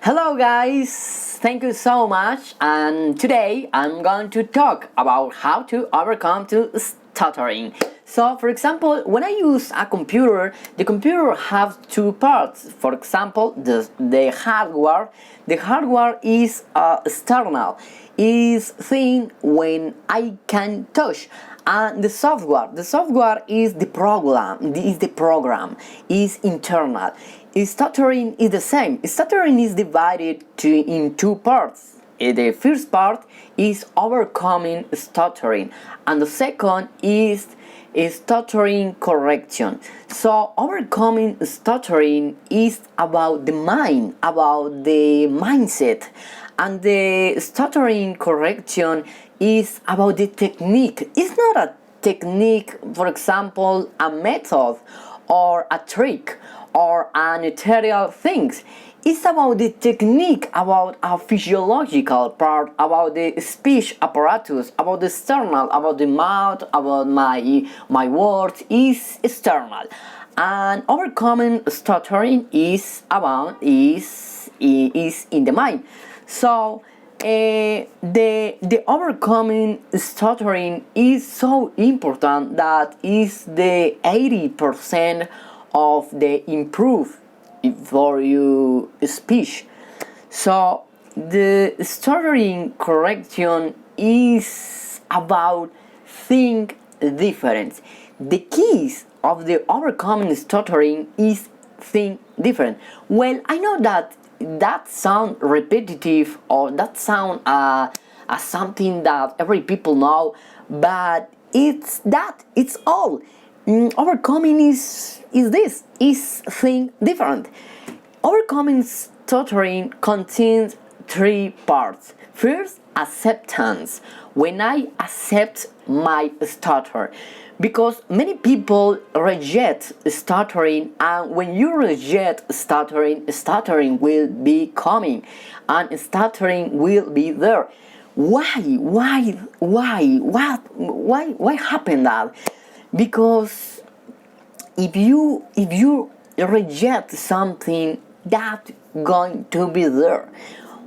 Hello guys, thank you so much, and today I'm going to talk about how to overcome to stuttering. So for example, when I use a computer, the computer has two parts. For example, the hardware is external, is thing when I can touch, and the software is the program is internal. Stuttering is the same. Stuttering is divided in two parts. The first part is overcoming stuttering, and the second is stuttering correction. So overcoming stuttering is about the mind, about the mindset, and the stuttering correction is about the technique. It's not a technique, for example, a method or a trick or an ethereal things. It's about the technique, about a physiological part, about the speech apparatus, about the external, about the mouth, about my words is external. And overcoming stuttering is in the mind. So the overcoming stuttering is so important that is the 80% of the improve for your speech. So the stuttering correction is about think different. The keys of the overcoming stuttering is think different. Well, I know that sound repetitive, or that sound something that every people know, but it's all. Overcoming is think different. Overcoming stuttering contains three parts. First, acceptance. When I accept my stutter, because many people reject stuttering, and when you reject stuttering will be coming, and stuttering will be there. Why happened that? Because if you reject something, that's going to be there.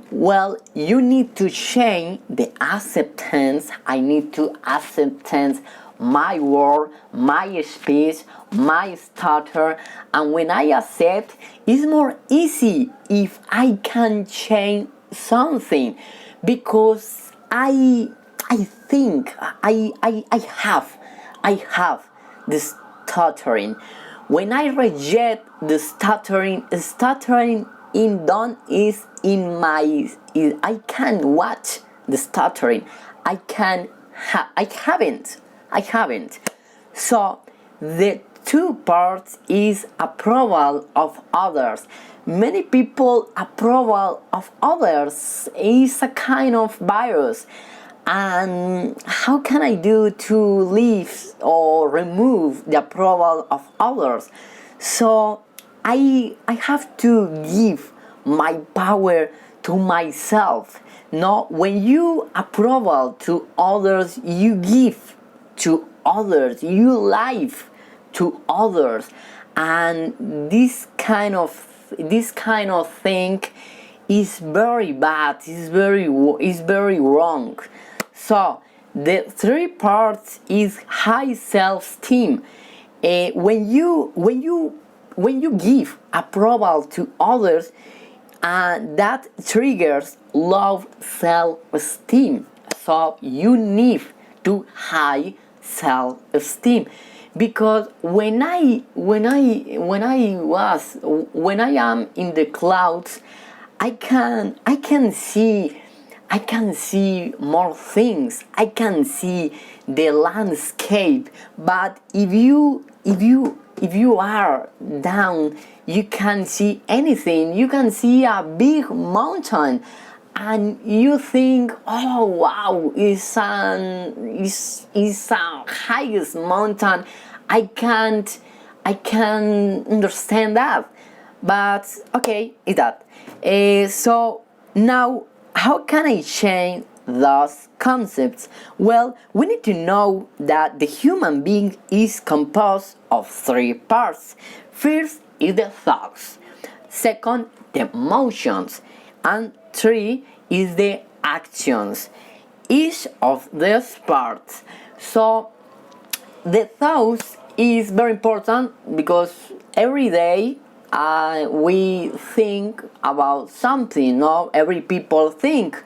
Well, you need to change the acceptance. I need to acceptance my word, my speech, my stutter, and when I accept, it's more easy if I can change something, because I think I have the stuttering. When I reject the stuttering in done is in my. I can watch the stuttering. I haven't. So the two parts is approval of others. Many people approval of others is a kind of virus. And how can I do to leave or remove the approval of others? So I have to give my power to myself. No, when you approval to others, you give to others, you live to others, and this kind of thing is very bad. Is very wrong. So the three parts is high self-esteem. When you give approval to others, that triggers low self-esteem. So you need to high self-esteem, because when I am in the clouds, I can see more things. I can see the landscape. But if you are down, you can't see anything. You can see a big mountain, and you think, oh wow, it's a highest mountain. I can't understand that. But okay, it's that. So now, how can I change those concepts? Well, we need to know that the human being is composed of three parts. First is the thoughts. Second, the emotions. and 3 is the actions. Each of these parts. So the thoughts is very important because every day we think about something. No, every people think,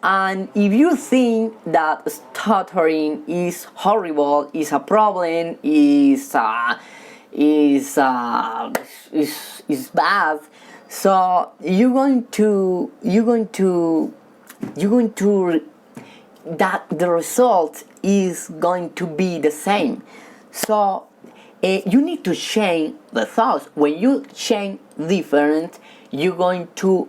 and if you think that stuttering is horrible, is a problem, is bad, so you're going to that the result is going to be the same. So you need to change the thoughts. When you change different, you're going to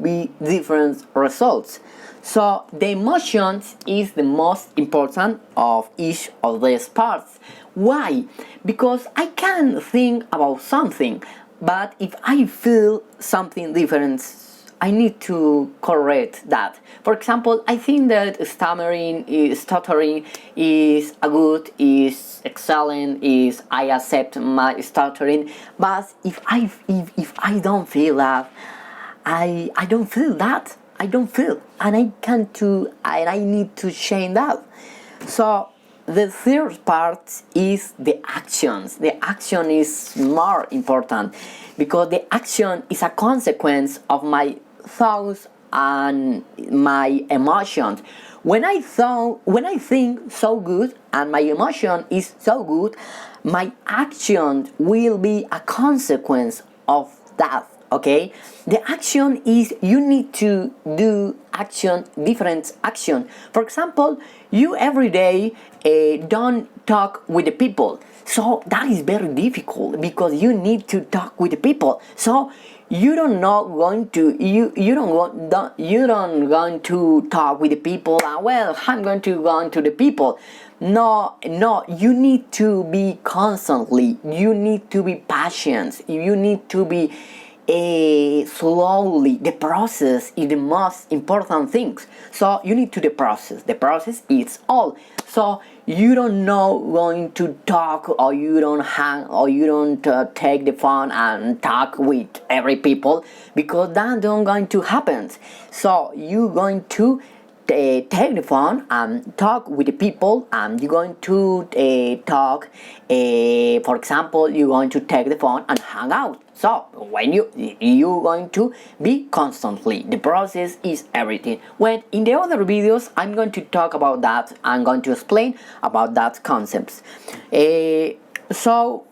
be different results. So the emotions is the most important of each of these parts. Why? Because I can think about something, but if I feel something different, I need to correct that. For example, I think that stuttering is a good, is excellent, is I accept my stuttering. But if I don't feel that, I don't feel that. I don't feel, and I need to change that. So the third part is the actions. The action is more important because the action is a consequence of my thoughts and my emotions. When I think so good and my emotion is so good, my action will be a consequence of that. Okay, the action is you need to do action, different action. For example, you every day don't talk with the people, so that is very difficult because you need to talk with the people. So you don't not going to you don't going to talk with the people. Well, I'm going to go on to the people. No, you need to be constantly. You need to be patient. You need to be slowly. The process is the most important thing. So you need to the process. The process is all. So you don't know going to talk, or you don't hang, or you don't take the phone and talk with every people, because that don't going to happen. So you going to take the phone and talk with the people, and you're going to talk. For example, you're going to take the phone and hang out. So when you're going to be constantly, the process is everything. When in the other videos I'm going to talk about that, I'm going to explain about that concepts. So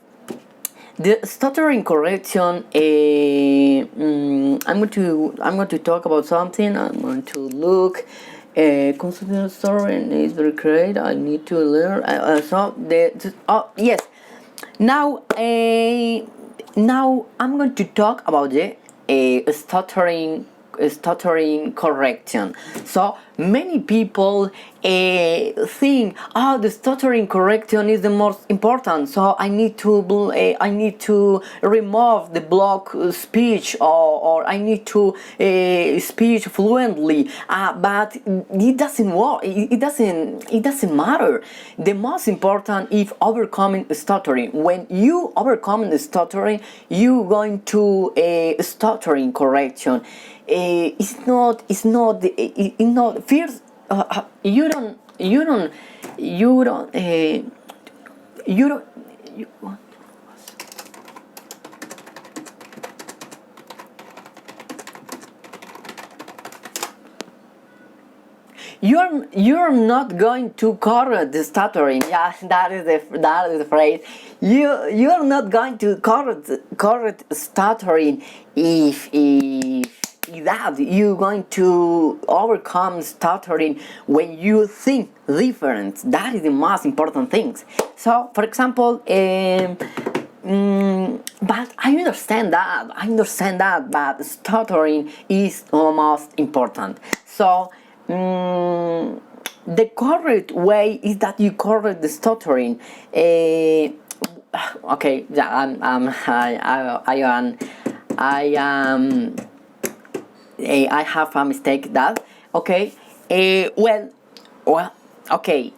the stuttering correction, I'm going to talk about something. I'm going to look. Constant stuttering is very great. I need to learn. Yes. Now I'm going to talk about the stuttering correction. So many people think, the stuttering correction is the most important. So I need to remove the block speech, or I need to speak fluently. But it doesn't work. It doesn't matter. The most important is overcoming stuttering. When you overcome the stuttering, you going to stuttering correction. It's not first. You don't you're not going to correct the stuttering. Yeah, that is the phrase. You're not going to correct stuttering if that you're going to overcome stuttering when you think different. That is the most important thing. So, for example, but I understand that, but stuttering is the most important. So, the correct way is that you correct the stuttering. Okay, yeah, I have a mistake that. Okay, well, okay.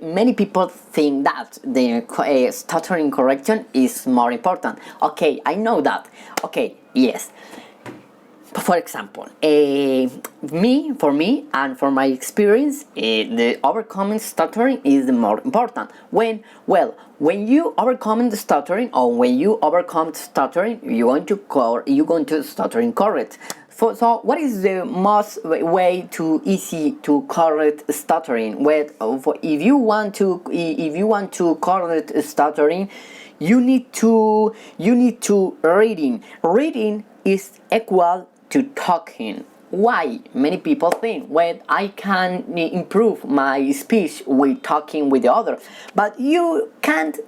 Many people think that the stuttering correction is more important. Okay, I know that. Okay, yes. For example, for me and for my experience, the overcoming stuttering is the more important. When you overcome the stuttering, or when you overcome stuttering, you're going to stuttering correct. So what is the most way to easy to correct stuttering? If you want to correct stuttering, you need to reading. Reading is equal to talking. Why? Many people think, well, I can improve my speech with talking with the other, but you can't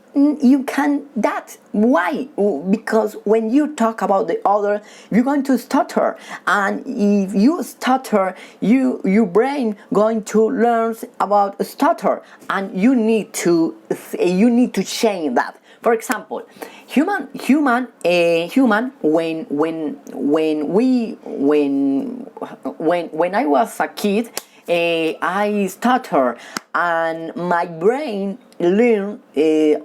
that. Why? Because when you talk about the other, you're going to stutter, and if you stutter, your brain going to learn about stutter, and you need to change that. For example, human when I was a kid, I stutter, and my brain learned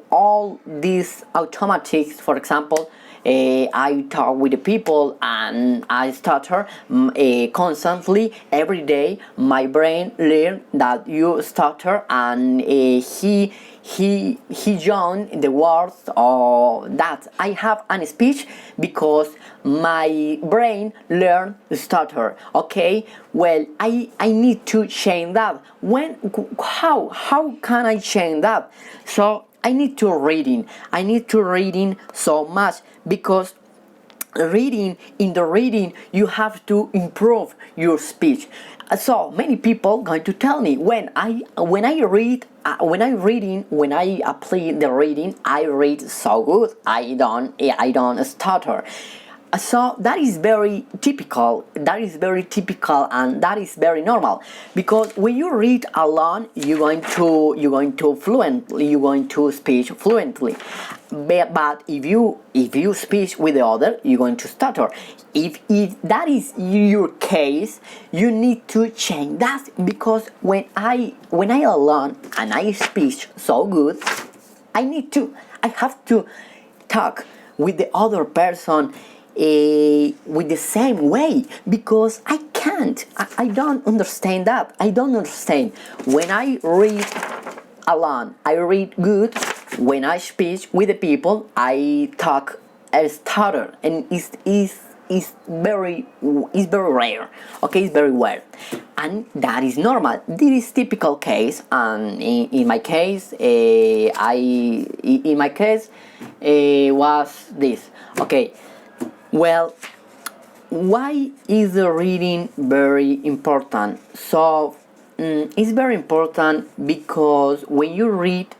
all these automatics. For example, I talk with the people and I stutter constantly every day. My brain learned that you stutter, and he joined the words of that I have an speech because my brain learned stutter. Okay, well, I need to change that. How can I change that? So I need to reading so much, because in the reading you have to improve your speech. So many people going to tell me when I apply the reading, I read so good. I don't stutter. So that is very typical, and that is very normal, because when you read alone, you're going to speak fluently. But if you speak with the other, you're going to stutter. If that is your case, you need to change that, because when I alone and I speak so good, I have to talk with the other person with the same way, because I can't. I don't understand that. I don't understand. When I read alone, I read good. When I speak with the people, I talk as stutter, and it's very rare. Okay, it's very rare, and that is normal. This is typical case, and in my case, was this. Okay. Well, why is the reading very important? So it's very important because when you read,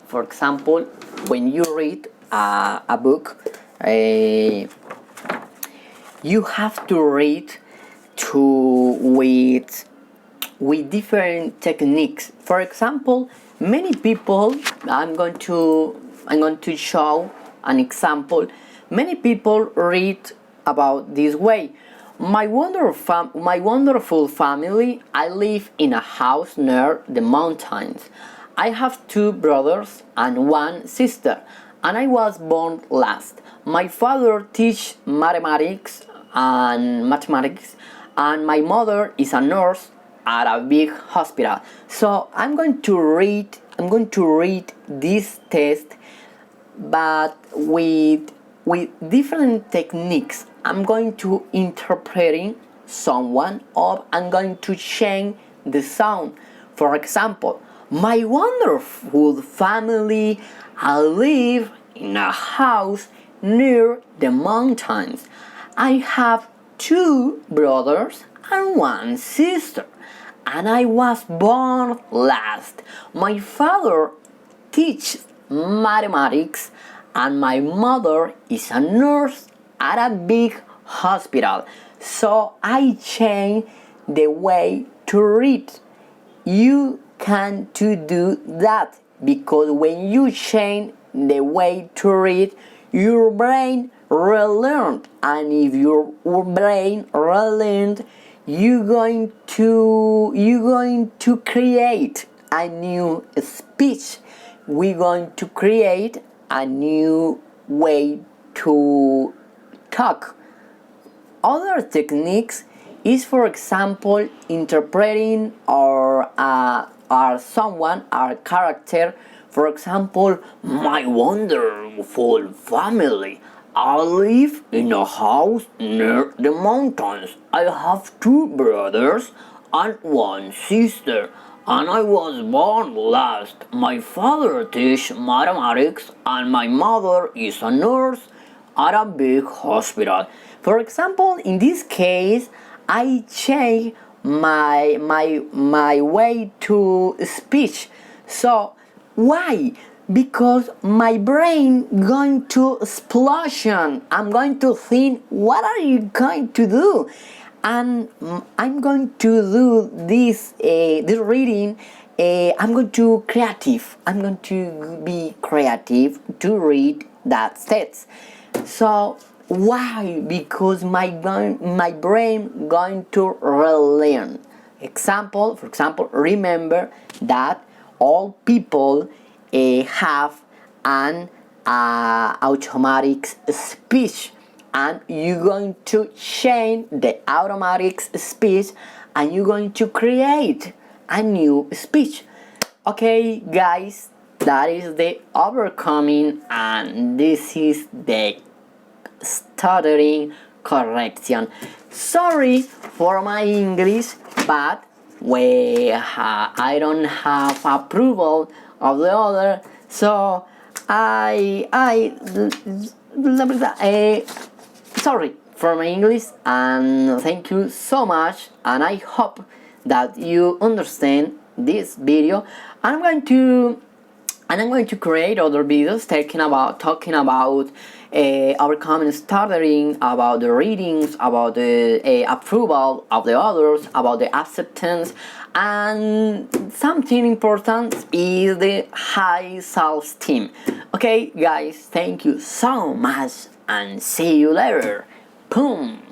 for example, when you read a book, you have to read with different techniques. For example, many people, I'm going to show an example. Many people read about this way. My wonderful family, I live in a house near the mountains. I have 2 brothers and 1 sister, and I was born last. My father teaches mathematics, and my mother is a nurse at a big hospital. So I'm going to read this test, but with different techniques. I'm going to interpreting someone, or I'm going to change the sound. For example, my wonderful family, I live in a house near the mountains. I have 2 brothers and 1 sister, and I was born last. My father teaches mathematics, and my mother is a nurse at a big hospital. So I change the way to read. You can to do that, because when you change the way to read, your brain relearned, and if your brain relearned, you're going to create a new speech. We're going to create a new way to talk. other techniques is, for example, interpreting or someone, our character. For example, my wonderful family. I live in a house near the mountains. I have two brothers and one sister, and I was born last. My father teaches mathematics, and my mother is a nurse at a big hospital. For example, in this case, I change my way to speech. So why? Because my brain going to explosion. I'm going to think, what are you going to do? And I'm going to do this reading. I'm going to creative. I'm going to be creative to read that text. So why? Because my brain going to relearn. For example, remember that all people have an automatic speech, and you're going to change the automatic speech, and you're going to create a new speech. Okay, guys, that is the overcoming, and this is the stuttering correction. Sorry for my English, but I don't have approval of the other, so sorry for my English, and thank you so much, and I hope that you understand this video. I'm going to create other videos talking about our common stuttering, about the readings, about the approval of the others, about the acceptance, and something important is the high self-esteem. Okay, guys, thank you so much, and see you later. Boom.